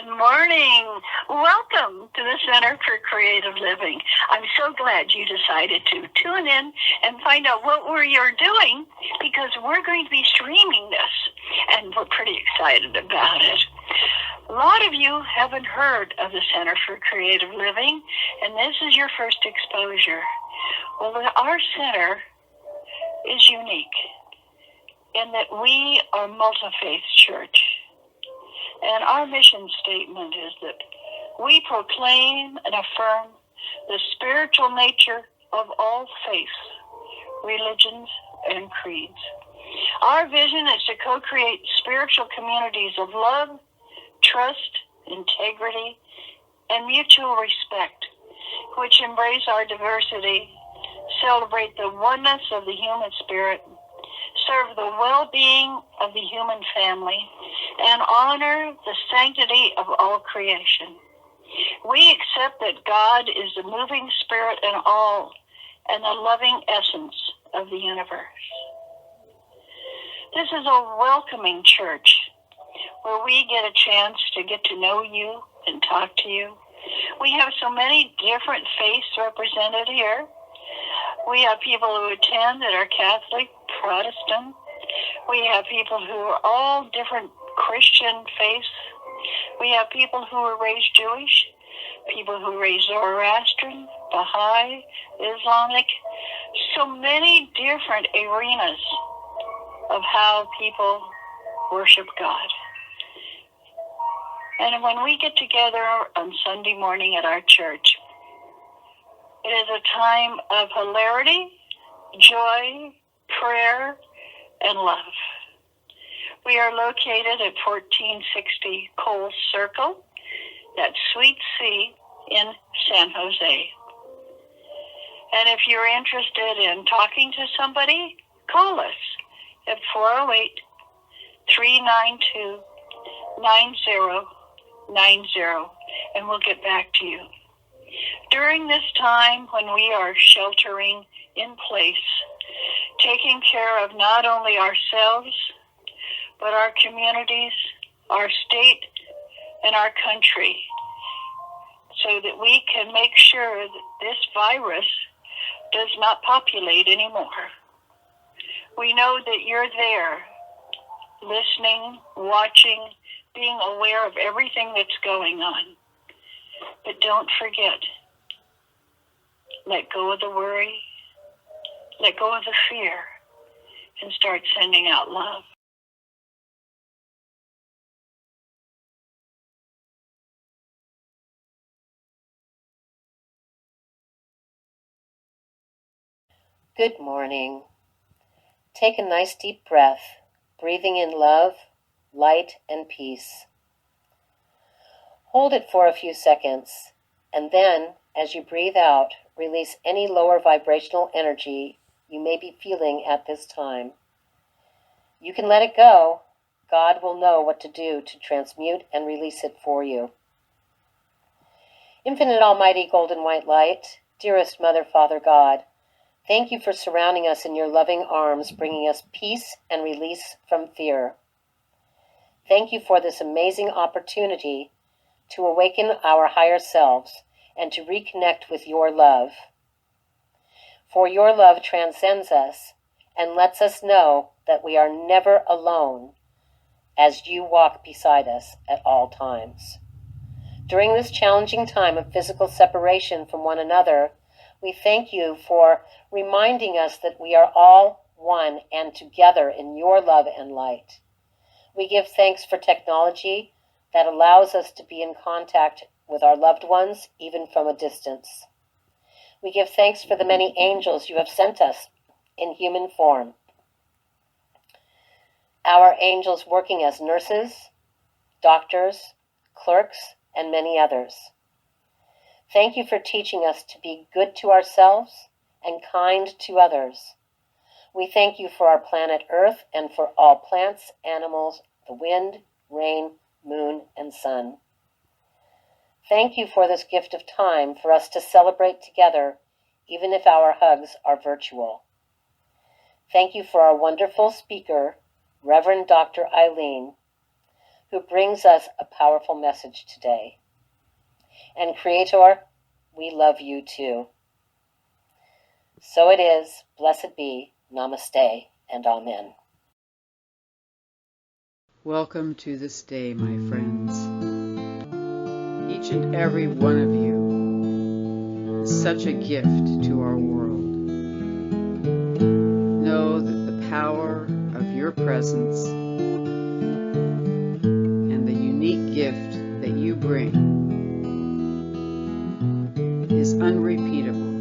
Good morning. Welcome to the Center for Creative Living. I'm so glad you decided to tune in and find out what you're doing, because we're going to be streaming this, and we're pretty excited about it. A lot of you haven't heard of the Center for Creative Living, and this is your first exposure. Well, our center is unique in that we are multi-faith church. And our mission statement is that we proclaim and affirm the spiritual nature of all faiths, religions, and creeds. Our vision is to co-create spiritual communities of love, trust, integrity, and mutual respect, which embrace our diversity, celebrate the oneness of the human spirit, serve the well-being of the human family, and honor the sanctity of all creation. We accept that God is the moving spirit in all and the loving essence of the universe. This is a welcoming church where we get a chance to get to know you and talk to you. We have so many different faiths represented here. We have people who attend that are Catholic, Protestant. We have people who are all different Christian faiths. We have people who are raised Jewish, people who are raised Zoroastrian, Baha'i, Islamic. So many different arenas of how people worship God. And when we get together on Sunday morning at our church, it is a time of hilarity, joy, prayer, and love. We are located at 1460 Cole Circle, that's Suite C in San Jose. And if you're interested in talking to somebody, call us at 408-392-9090, and we'll get back to you. During this time when we are sheltering in place, taking care of not only ourselves, but our communities, our state, and our country, so that we can make sure that this virus does not populate anymore. We know that you're there, listening, watching, being aware of everything that's going on. But don't forget, let go of the worry, let go of the fear, and start sending out love. Good morning. Take a nice deep breath, breathing in love, light, and peace. Hold it for a few seconds, and then, as you breathe out, release any lower vibrational energy you may be feeling at this time. You can let it go. God will know what to do to transmute and release it for you. Infinite Almighty Golden White Light, dearest Mother, Father, God, thank you for surrounding us in your loving arms, bringing us peace and release from fear. Thank you for this amazing opportunity to awaken our higher selves and to reconnect with your love. For your love transcends us and lets us know that we are never alone as you walk beside us at all times. During this challenging time of physical separation from one another, we thank you for reminding us that we are all one and together in your love and light. We give thanks for technology that allows us to be in contact with our loved ones, even from a distance. We give thanks for the many angels you have sent us in human form. Our angels working as nurses, doctors, clerks, and many others. Thank you for teaching us to be good to ourselves and kind to others. We thank you for our planet Earth and for all plants, animals, the wind, rain, moon, and sun. Thank you for this gift of time for us to celebrate together, even if our hugs are virtual. Thank you for our wonderful speaker, Reverend Dr. Ayleen, who brings us a powerful message today. And Creator, we love you too. So it is, blessed be, namaste, and amen. Welcome to this day, my friends. Each and every one of you is such a gift to our world. Know that the power of your presence and the unique gift that you bring is unrepeatable.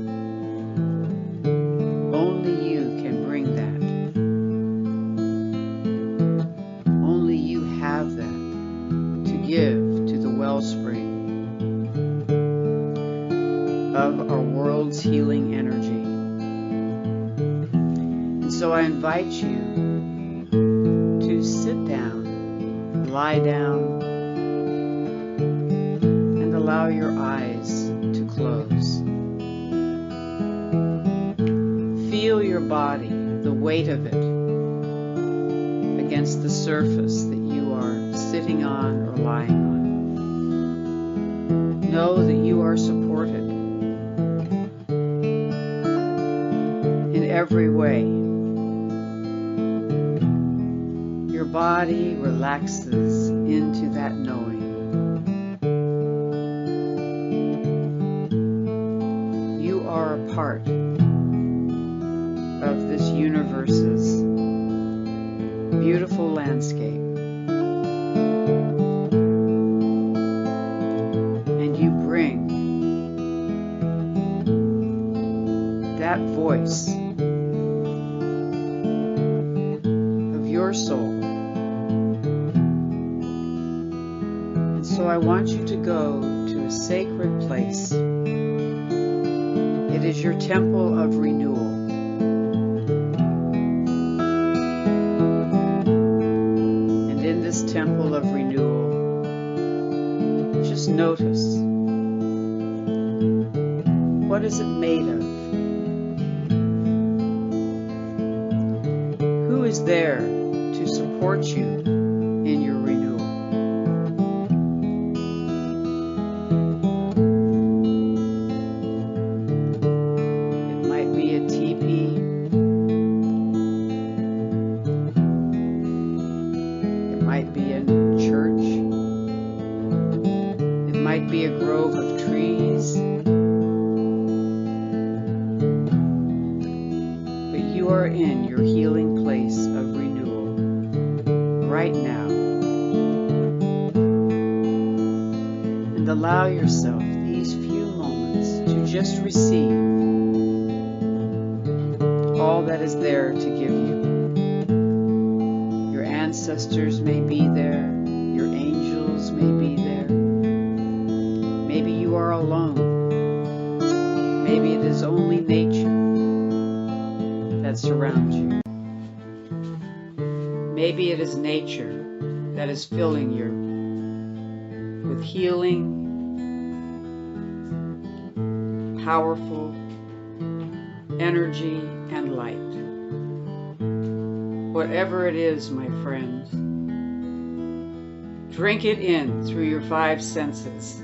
Only you can bring that. Only you have that to give to the wellspring of our world's healing energy. And so I invite you to sit down, lie down, and allow your eyes to close. Feel your body, the weight of it, against the surface that you are sitting on or lying on. Know that you are supported in every way. Your body relaxes into that knowing. You are a part of this universe's beautiful landscape. And you bring that voice of your soul. And so I want you to go to a sacred place. It is your temple of renewal. In this temple of renewal, just notice, what is it made of? Who is there to support you in your renewal? It might be a teepee. Might be a church. It might be a grove of trees. But you are in your healing place of renewal right now. And allow yourself these few moments to just receive all that is there to give you. Ancestors may be there, your angels may be there. Maybe you are alone. Maybe it is only nature that surrounds you. Maybe it is nature that is filling you with healing, powerful energy and light. Whatever it is, my friends, drink it in through your 5 senses.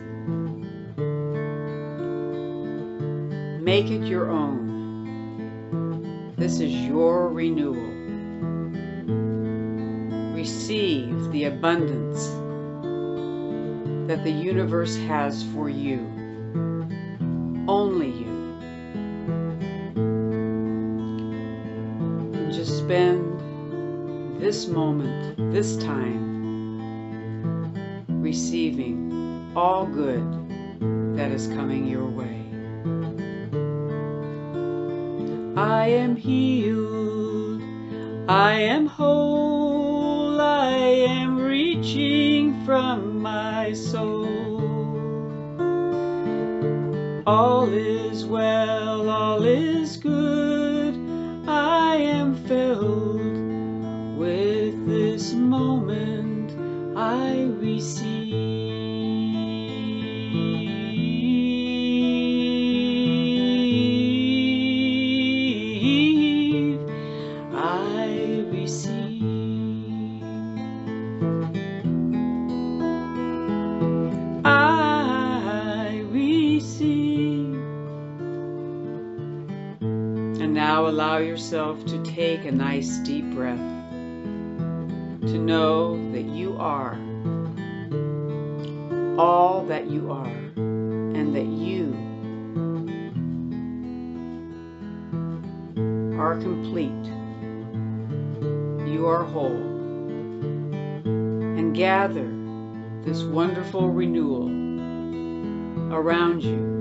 Make it your own. This is your renewal. Receive the abundance that the universe has for you. Only you. And just spend this moment, this time, receiving all good that is coming your way. I am healed, I am whole, I am reaching from my soul. All is well, all is good, I am filled with this moment I receive. I receive. And now allow yourself to take a nice deep breath, to know that you are all that you are, and that you are complete. You are whole. And gather this wonderful renewal around you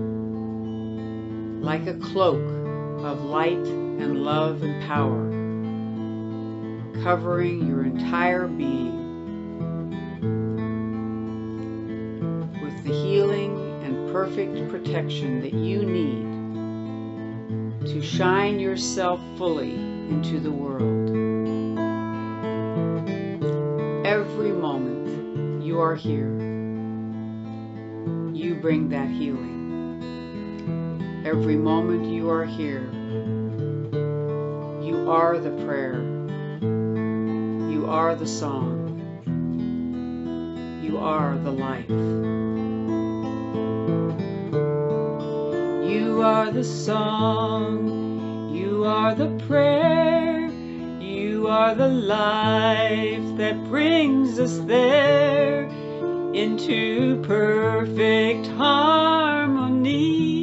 like a cloak of light and love and power, covering your entire being with the healing and perfect protection that you need to shine yourself fully into the world. Every moment you are here, you bring that healing. Every moment you are here, you are the prayer, you are the song, you are the life. You are the song, you are the prayer, you are the life that brings us there into perfect harmony.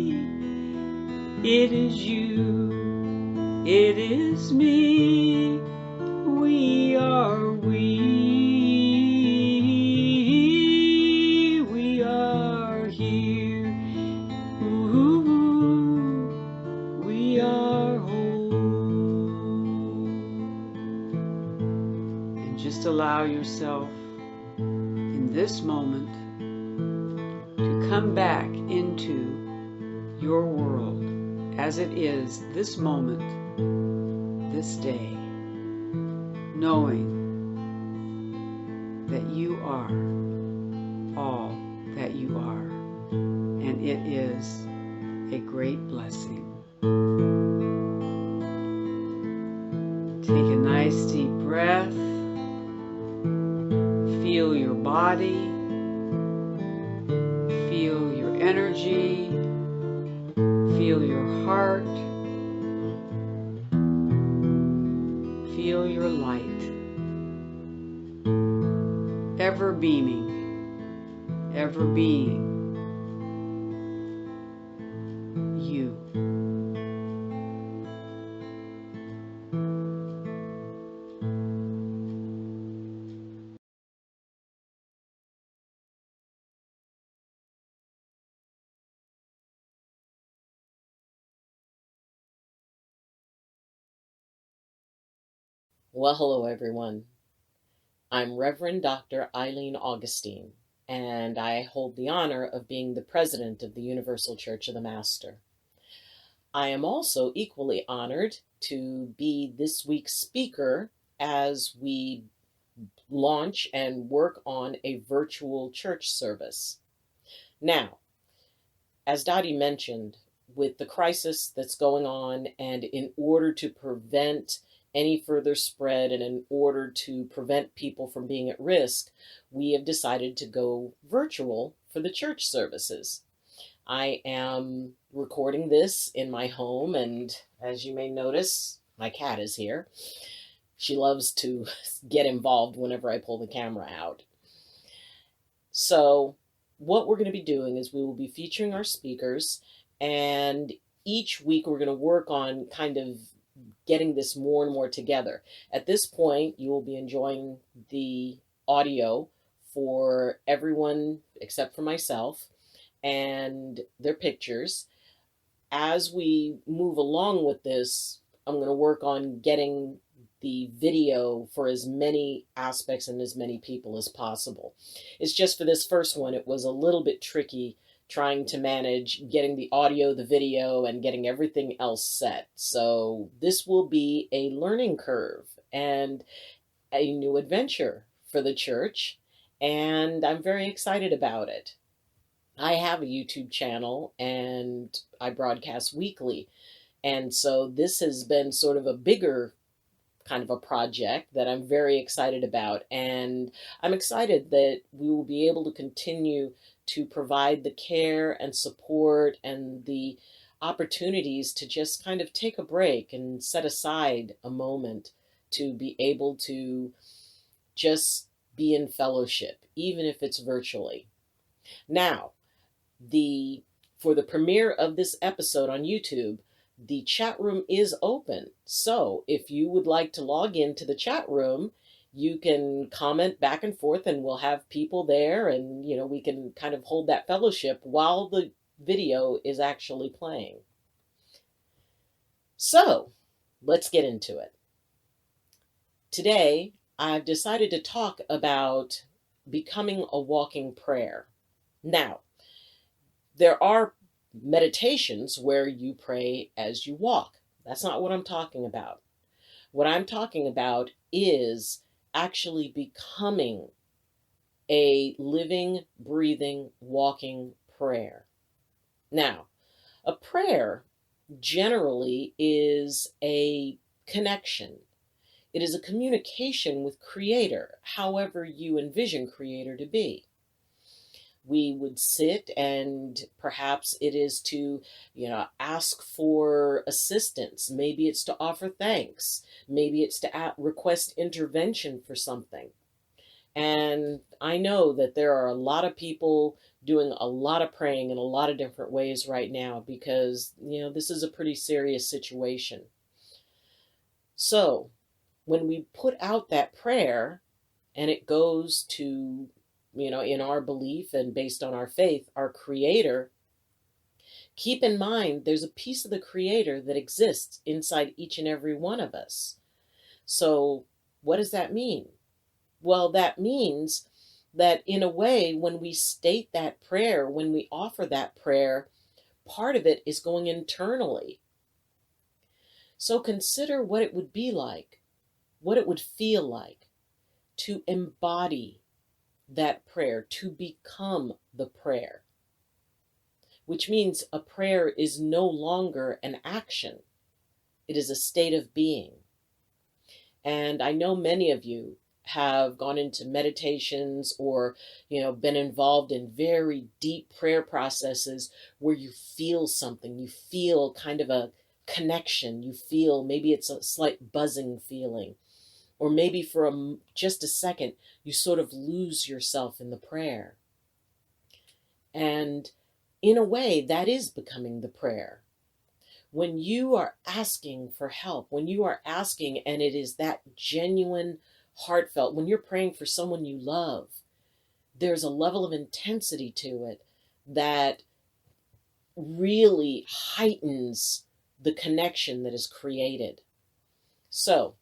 It is you, it is me, we are we are here, ooh, we are whole. And just allow yourself in this moment to come back into your world as it is this moment, this day, knowing that you are all that you are, and it is a great blessing. Take a nice deep breath, feel your body, feel your energy, feel your heart, feel your light, ever beaming, ever being you. Well, hello everyone. I'm Reverend Dr. Ayleen Augustine, and I hold the honor of being the president of the Universal Church of the Master. I am also equally honored to be this week's speaker as we launch and work on a virtual church service. Now, as Doti mentioned, with the crisis that's going on, and in order to prevent any further spread and in order to prevent people from being at risk, we have decided to go virtual for the church services. I am recording this in my home, and as you may notice, my cat is here. She loves to get involved whenever I pull the camera out. So what we're going to be doing is we will be featuring our speakers, and each week we're going to work on kind of getting this more and more together. At this point, you will be enjoying the audio for everyone except for myself and their pictures. As we move along with this, I'm going to work on getting the video for as many aspects and as many people as possible. It's just for this first one, it was a little bit tricky trying to manage getting the audio, the video, and getting everything else set. So this will be a learning curve and a new adventure for the church, and I'm very excited about it. I have a YouTube channel and I broadcast weekly, and so this has been sort of a bigger kind of a project that I'm very excited about, and I'm excited that we will be able to continue to provide the care and support and the opportunities to just kind of take a break and set aside a moment to be able to just be in fellowship, even if it's virtually. Now, for the premiere of this episode on YouTube, the chat room is open. So if you would like to log into the chat room, you can comment back and forth and we'll have people there, and we can kind of hold that fellowship while the video is actually playing. So let's get into it. Today, I've decided to talk about becoming a walking prayer. Now, there are meditations where you pray as you walk. That's not what I'm talking about. What I'm talking about is actually becoming a living, breathing, walking prayer. Now, a prayer generally is a connection. It is a communication with Creator, however you envision Creator to be. We would sit, and perhaps it is to, ask for assistance. Maybe it's to offer thanks. Maybe it's to request intervention for something. And I know that there are a lot of people doing a lot of praying in a lot of different ways right now because, this is a pretty serious situation. So when we put out that prayer and it goes to, in our belief and based on our faith, our Creator, keep in mind there's a piece of the Creator that exists inside each and every one of us. So what does that mean? Well, that means that in a way, when we state that prayer, when we offer that prayer, part of it is going internally. So consider what it would be like, what it would feel like to embody that prayer, to become the prayer, which means a prayer is no longer an action. It is a state of being. And I know many of you have gone into meditations or, been involved in very deep prayer processes where you feel something, you feel kind of a connection, you feel maybe it's a slight buzzing feeling. Or maybe for just a second, you sort of lose yourself in the prayer. And in a way, that is becoming the prayer. When you are asking for help, when you are asking and it is that genuine, heartfelt, when you're praying for someone you love, there's a level of intensity to it that really heightens the connection that is created. So,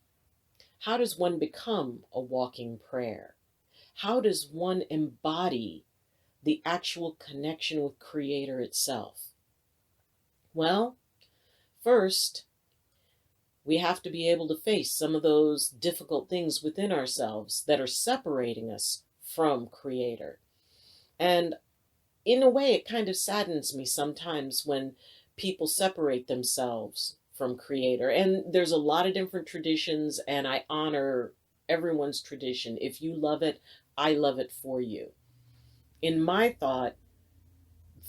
how does one become a walking prayer? How does one embody the actual connection with Creator itself? Well, first, we have to be able to face some of those difficult things within ourselves that are separating us from Creator. And in a way, it kind of saddens me sometimes when people separate themselves from Creator. And there's a lot of different traditions, and I honor everyone's tradition. If you love it, I love it for you. In my thought,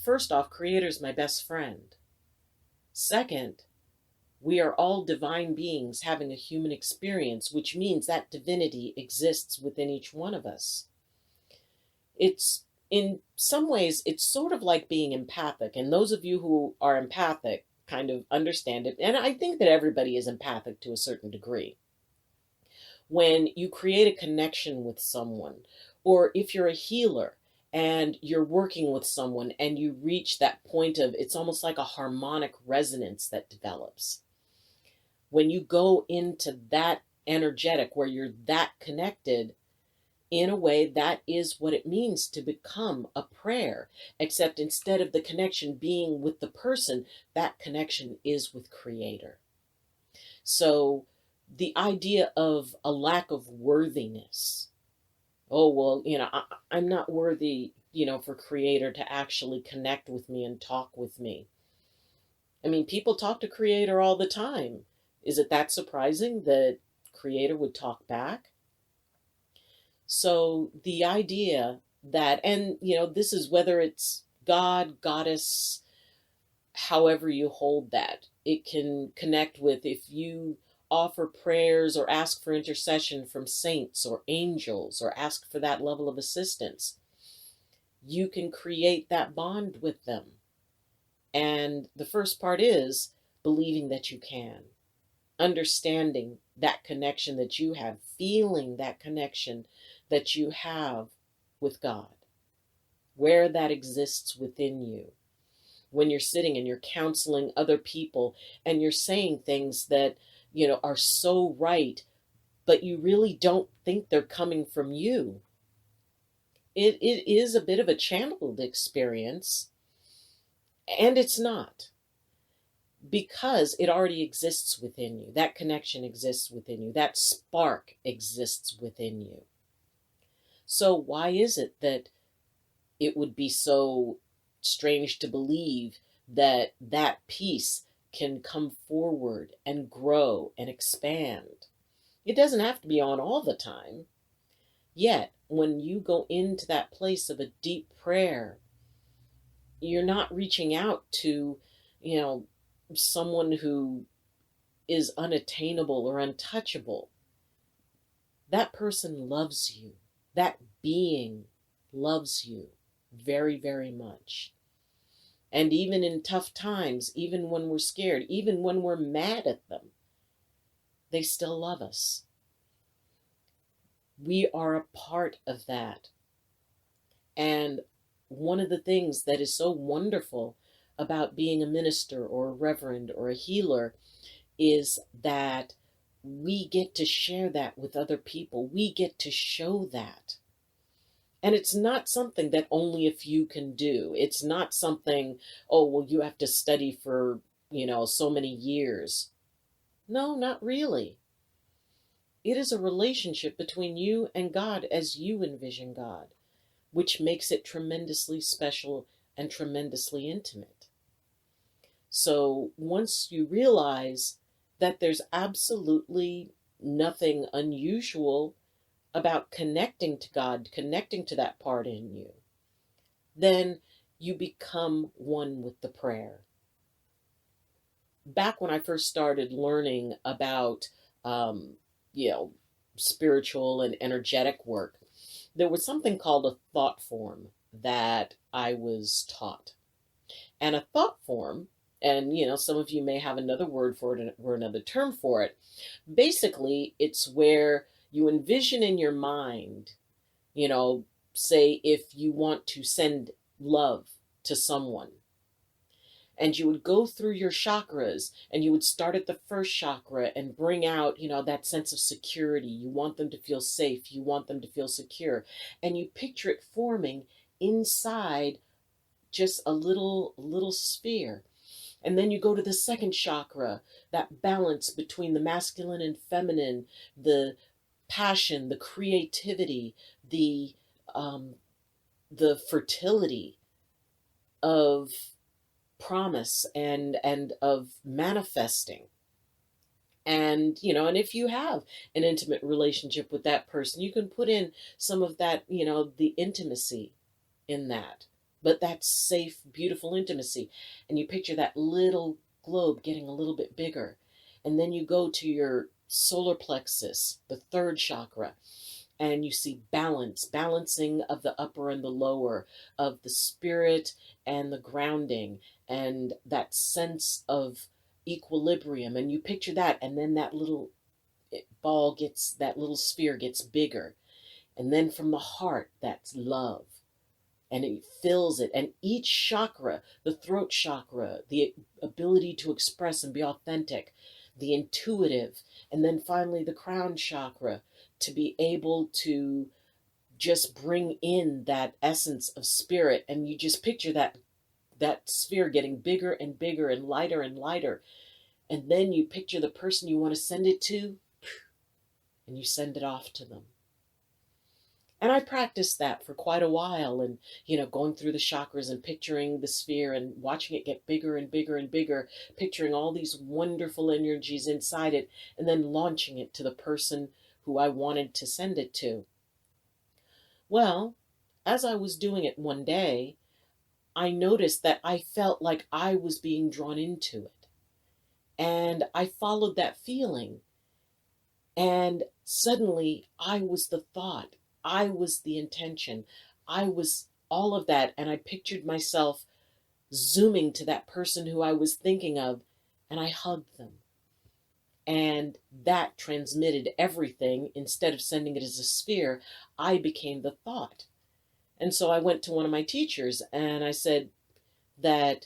first off, Creator's my best friend. Second, we are all divine beings having a human experience, which means that divinity exists within each one of us. In some ways, it's sort of like being empathic. And those of you who are empathic kind of understand it. And I think that everybody is empathic to a certain degree. When you create a connection with someone, or if you're a healer and you're working with someone and you reach that point of, it's almost like a harmonic resonance that develops. When you go into that energetic, where you're that connected, in a way, that is what it means to become a prayer, except instead of the connection being with the person, that connection is with Creator. So the idea of a lack of worthiness, oh, well, I'm not worthy, for Creator to actually connect with me and talk with me. I mean, people talk to Creator all the time. Is it that surprising that Creator would talk back? So the idea that, and this is whether it's God, Goddess, however you hold that. It can connect with, if you offer prayers or ask for intercession from saints or angels or ask for that level of assistance, you can create that bond with them. And the first part is believing that you can, understanding that connection that you have, feeling that connection that you have with God, where that exists within you. When you're sitting and you're counseling other people and you're saying things that, are so right, but you really don't think they're coming from you. It is a bit of a channeled experience, and it's not, because it already exists within you. That connection exists within you. That spark exists within you. So why is it that it would be so strange to believe that that piece can come forward and grow and expand? It doesn't have to be on all the time. Yet, when you go into that place of a deep prayer, you're not reaching out to, someone who is unattainable or untouchable. That person loves you. That being loves you very, very much. And even in tough times, even when we're scared, even when we're mad at them, they still love us. We are a part of that. And one of the things that is so wonderful about being a minister or a reverend or a healer is that we get to share that with other people. We get to show that. And it's not something that only a few can do. It's not something, oh, well, you have to study for, so many years. No, not really. It is a relationship between you and God as you envision God, which makes it tremendously special and tremendously intimate. So once you realize that there's absolutely nothing unusual about connecting to God, connecting to that part in you, then you become one with the prayer. Back when I first started learning about, spiritual and energetic work, there was something called a thought form that I was taught. And a thought form, and some of you may have another word for it or another term for it. Basically, it's where you envision in your mind, say if you want to send love to someone, and you would go through your chakras and you would start at the first chakra and bring out, that sense of security. You want them to feel safe. You want them to feel secure. And you picture it forming inside just a little sphere. And then you go to the second chakra, that balance between the masculine and feminine, the passion, the creativity, the fertility of promise and of manifesting. And and if you have an intimate relationship with that person, you can put in some of that, the intimacy in that. But that's safe, beautiful intimacy. And you picture that little globe getting a little bit bigger. And then you go to your solar plexus, the third chakra, and you see balancing of the upper and the lower, of the spirit and the grounding, and that sense of equilibrium. And you picture that, and then that little that little sphere gets bigger. And then from the heart, that's love. And it fills it. And each chakra, the throat chakra, the ability to express and be authentic, the intuitive, and then finally the crown chakra, to be able to just bring in that essence of spirit. And you just picture that sphere getting bigger and bigger and lighter. And then you picture the person you want to send it to, and you send it off to them. And I practiced that for quite a while, and going through the chakras and picturing the sphere and watching it get bigger and bigger and bigger, picturing all these wonderful energies inside it, and then launching it to the person who I wanted to send it to. Well, as I was doing it one day, I noticed that I felt like I was being drawn into it. And I followed that feeling. And suddenly I was the thought, I was the intention, I was all of that. And I pictured myself zooming to that person who I was thinking of, and I hugged them. And that transmitted everything. Instead of sending it as a sphere, I became the thought. And so I went to one of my teachers and I said that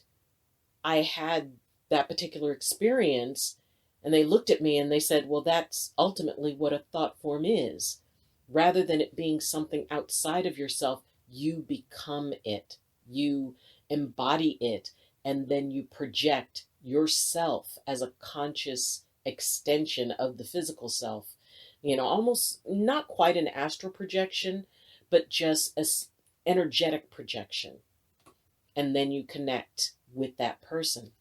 I had that particular experience. And they looked at me and they said, well, that's ultimately what a thought form is. Rather than it being something outside of yourself, you become it. You embody it. And then you project yourself as a conscious extension of the physical self. Almost not quite an astral projection, but just an energetic projection. And then you connect with that person.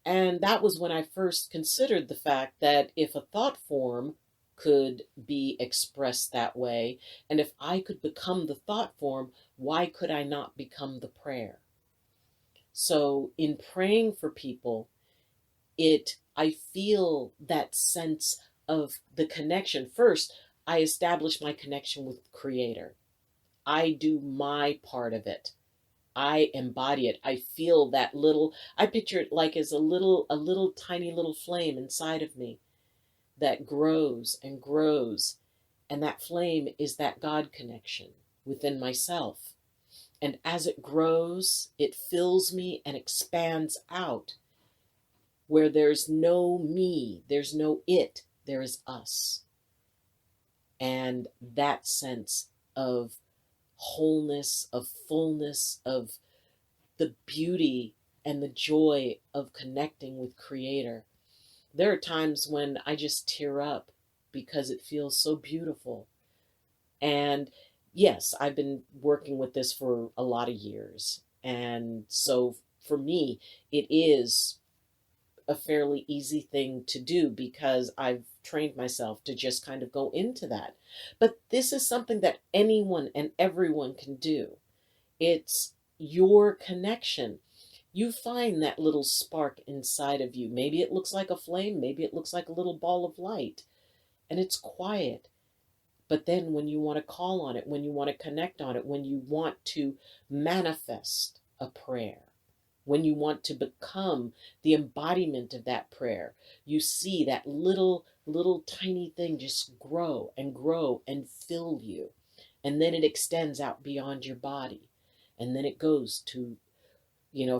And that was when I first considered the fact that if a thought form could be expressed that way, and if I could become the thought form, why could I not become the prayer? So in praying for people, I feel that sense of the connection. First, I establish my connection with the Creator. I do my part of it. I embody it. I feel that I picture it like as a little tiny little flame inside of me that grows and grows. And that flame is that God connection within myself. And as it grows, it fills me and expands out. Where there's no me, there's no it, there is us. And that sense of wholeness, of fullness, of the beauty and the joy of connecting with Creator. There are times when I just tear up because it feels so beautiful. And yes, I've been working with this for a lot of years. And so for me, it is a fairly easy thing to do because I've trained myself to just kind of go into that. But this is something that anyone and everyone can do. It's your connection. You find that little spark inside of you. Maybe it looks like a flame, maybe it looks like a little ball of light, and it's quiet. But then when you want to call on it, when you want to connect on it, when you want to manifest a prayer, when you want to become the embodiment of that prayer, you see that little tiny thing just grow and fill you. And then it extends out beyond your body. And then it goes to,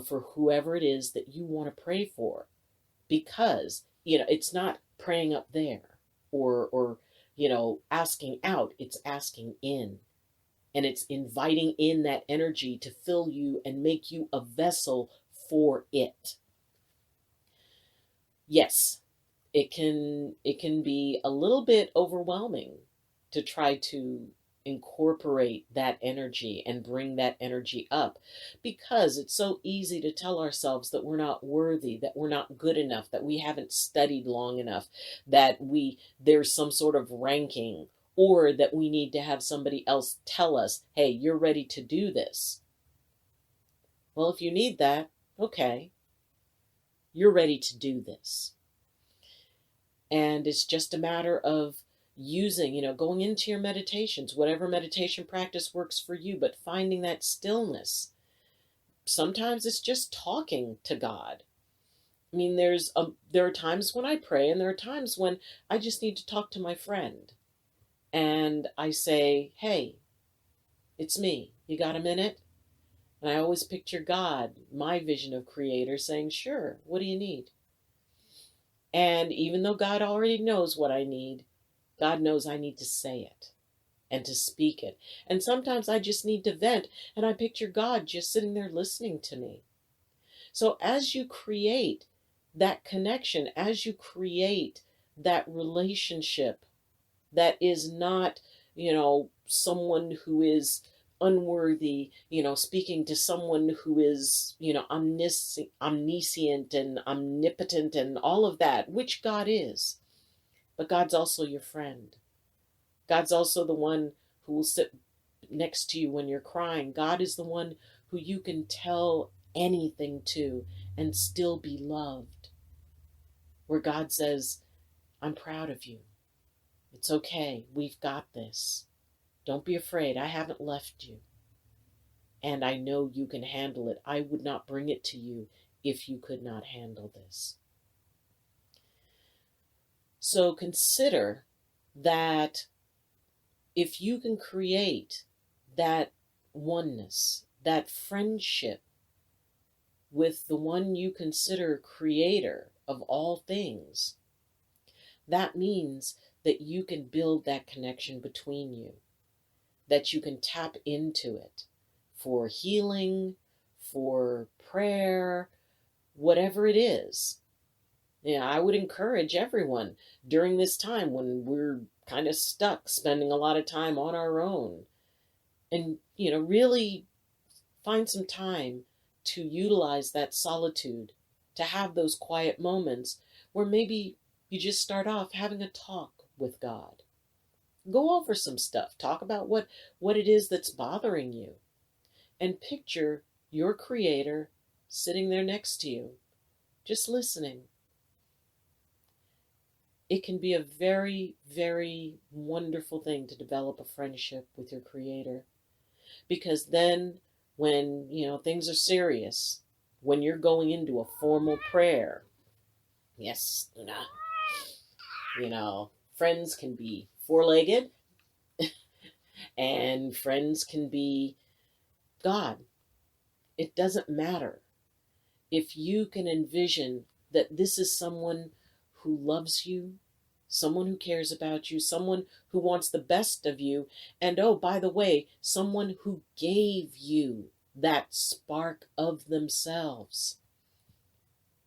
for whoever it is that you want to pray for. Because, it's not praying up there or asking out, it's asking in. And it's inviting in that energy to fill you and make you a vessel for it. Yes, it can be a little bit overwhelming to try to incorporate that energy and bring that energy up, because it's so easy to tell ourselves that we're not worthy, that we're not good enough, that we haven't studied long enough, that there's some sort of ranking, or that we need to have somebody else tell us, hey, you're ready to do this. Well, if you need that, okay, you're ready to do this. And it's just a matter of using, going into your meditations, whatever meditation practice works for you, but finding that stillness. Sometimes it's just talking to God. I mean, there are times when I pray, and there are times when I just need to talk to my friend. And I say, hey, it's me. You got a minute? And I always picture God, my vision of Creator, saying, sure, what do you need? And even though God already knows what I need, God knows I need to say it and to speak it. And sometimes I just need to vent, and I picture God just sitting there listening to me. So as you create that connection, as you create that relationship that is not, someone who is unworthy, speaking to someone who is, omniscient and omnipotent and all of that, which God is. But God's also your friend. God's also the one who will sit next to you when you're crying. God is the one who you can tell anything to and still be loved. Where God says, I'm proud of you. It's okay. We've got this. Don't be afraid. I haven't left you. And I know you can handle it. I would not bring it to you if you could not handle this. So consider that if you can create that oneness, that friendship with the one you consider creator of all things, that means that you can build that connection between you, that you can tap into it for healing, for prayer, whatever it is. I would encourage everyone during this time when we're kind of stuck, spending a lot of time on our own, and, really find some time to utilize that solitude, to have those quiet moments where maybe you just start off having a talk with God. Go over some stuff. Talk about what it is that's bothering you. And picture your Creator sitting there next to you, just listening. It can be a very, very wonderful thing to develop a friendship with your Creator. Because then when, things are serious, when you're going into a formal prayer, yes, friends can be four-legged and friends can be God. It doesn't matter. If you can envision that this is someone who loves you, someone who cares about you, someone who wants the best of you, and oh, by the way, someone who gave you that spark of themselves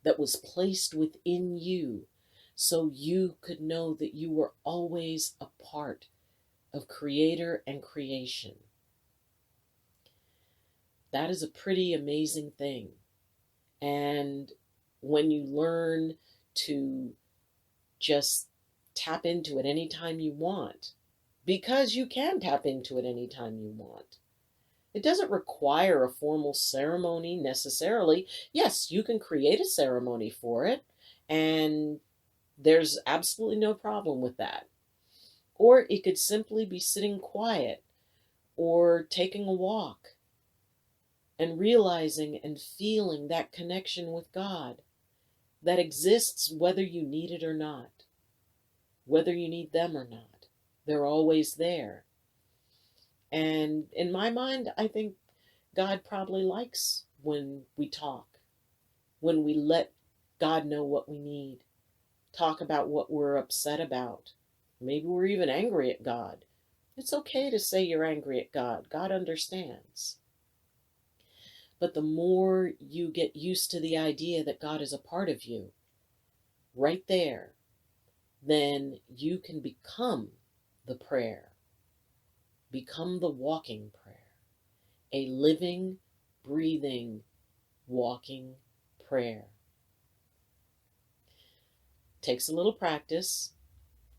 that was placed within you so you could know that you were always a part of Creator and creation. That is a pretty amazing thing. And when you learn to just tap into it anytime you want, because you can tap into it anytime you want. It doesn't require a formal ceremony necessarily. Yes, you can create a ceremony for it, and there's absolutely no problem with that. Or it could simply be sitting quiet or taking a walk and realizing and feeling that connection with God that exists whether you need it or not, whether you need them or not. They're always there. And in my mind, I think God probably likes when we talk, when we let God know what we need, talk about what we're upset about. Maybe we're even angry at God. It's okay to say you're angry at God. God understands. But the more you get used to the idea that God is a part of you, right there, then you can become the prayer. Become the walking prayer. A living, breathing, walking prayer. Takes a little practice.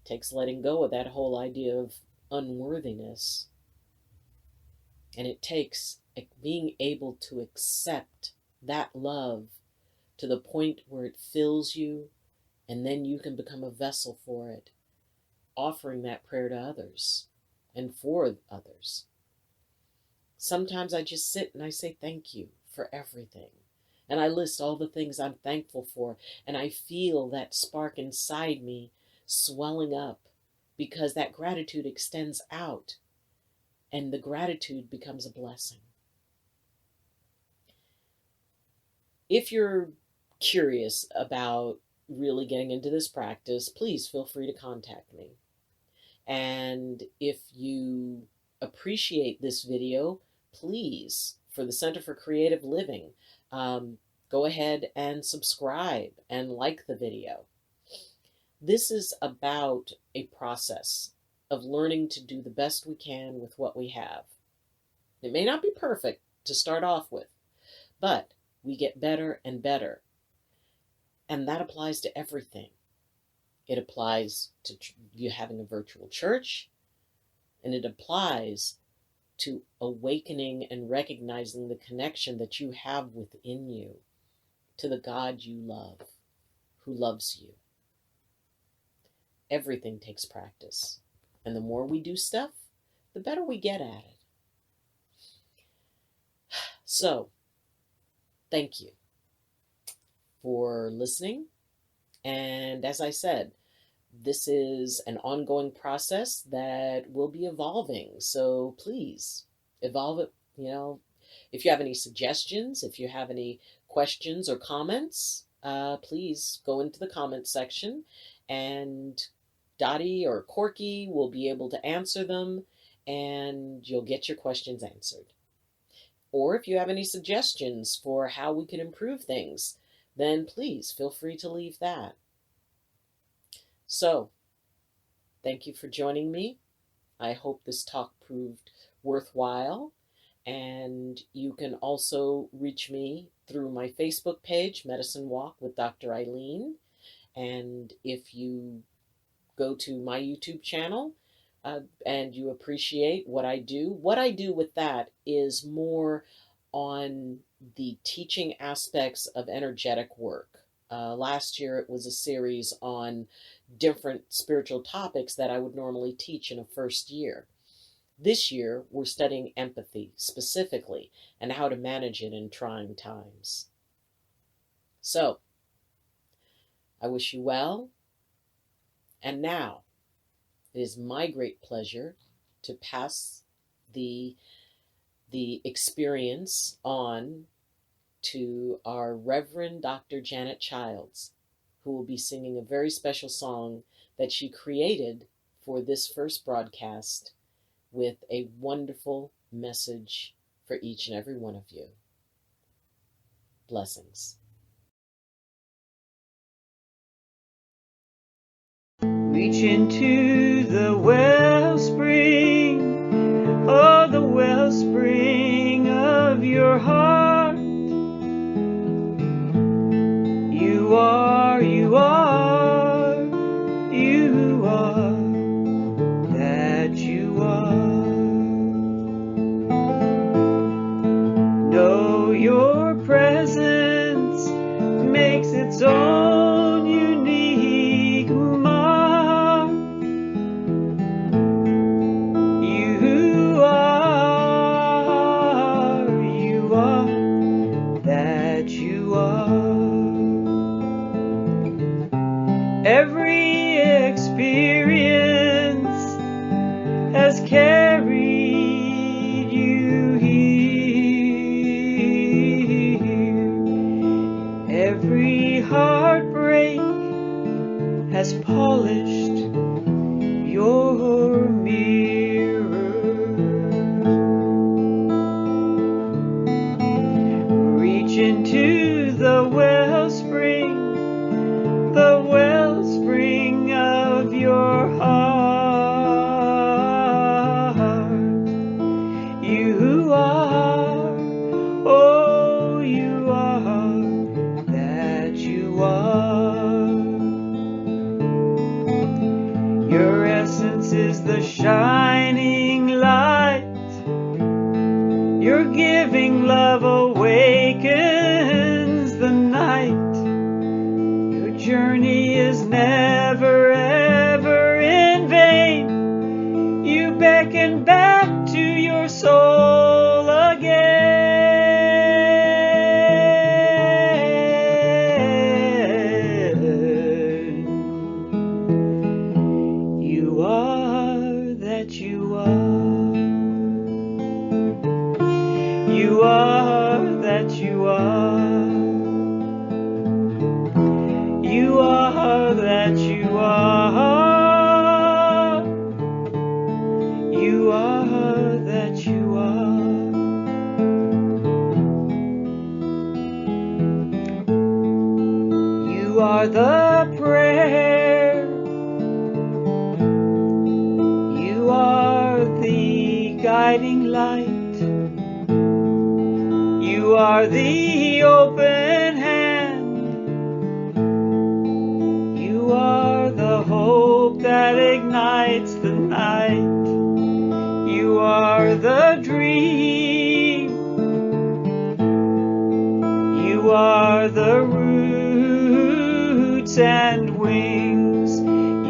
Takes letting go of that whole idea of unworthiness. And it takes being able to accept that love to the point where it fills you, and then you can become a vessel for it, offering that prayer to others and for others. Sometimes I just sit and I say thank you for everything. And I list all the things I'm thankful for, and I feel that spark inside me swelling up because that gratitude extends out, and the gratitude becomes a blessing. If you're curious about really getting into this practice, please feel free to contact me. And if you appreciate this video, please, for the Center for Creative Living, go ahead and subscribe and like the video. This is about a process of learning to do the best we can with what we have. It may not be perfect to start off with, but we get better and better. And that applies to everything. It applies to you having a virtual church, and it applies to awakening and recognizing the connection that you have within you to the God you love, who loves you. Everything takes practice. And the more we do stuff, the better we get at it. So, thank you for listening. And as I said, this is an ongoing process that will be evolving. So please evolve it. If you have any suggestions, if you have any questions or comments, please go into the comment section, and Doti or Corky will be able to answer them, and you'll get your questions answered. Or if you have any suggestions for how we can improve things, then please feel free to leave that. So, thank you for joining me. I hope this talk proved worthwhile. And you can also reach me through my Facebook page, Medicine Walk with Dr. Ayleen. And if you go to my YouTube channel and you appreciate what I do with that is more on the teaching aspects of energetic work. Last year it was a series on different spiritual topics that I would normally teach in a first year. This year we're studying empathy specifically and how to manage it in trying times. So, I wish you well. And now it is my great pleasure to pass the experience on to our Reverend Dr. Janet Childs, who will be singing a very special song that she created for this first broadcast with a wonderful message for each and every one of you. Blessings. Reach into the wellspring, oh, the wellspring of your heart. You are that you are. Know your presence makes its own unique mark. You are that you are. Every experience has carried you here. Every heartbreak has polished your mirror. Reach into the wellspring of your heart. You are that you are. Your essence is the shining light. Your giving love awakens the night. Your journey is never ever in vain. You beckon back to your soul again. You are that you are. You are that you are. You are that you are. You are that you are. You are the prayer. You are the guiding light. You are the open hand. You are the hope that ignites the night. You are the dream. You are the roots and wings.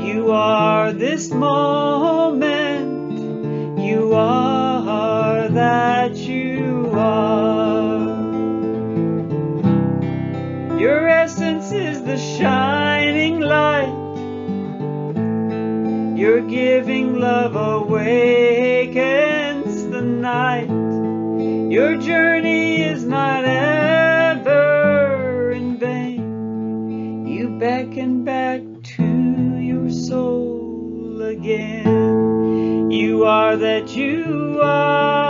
You are this moment. You are that you are. Your essence is the shining light. Your giving love awakens the night. Your journey is not ever in vain. You beckon back to your soul again. You are that you are.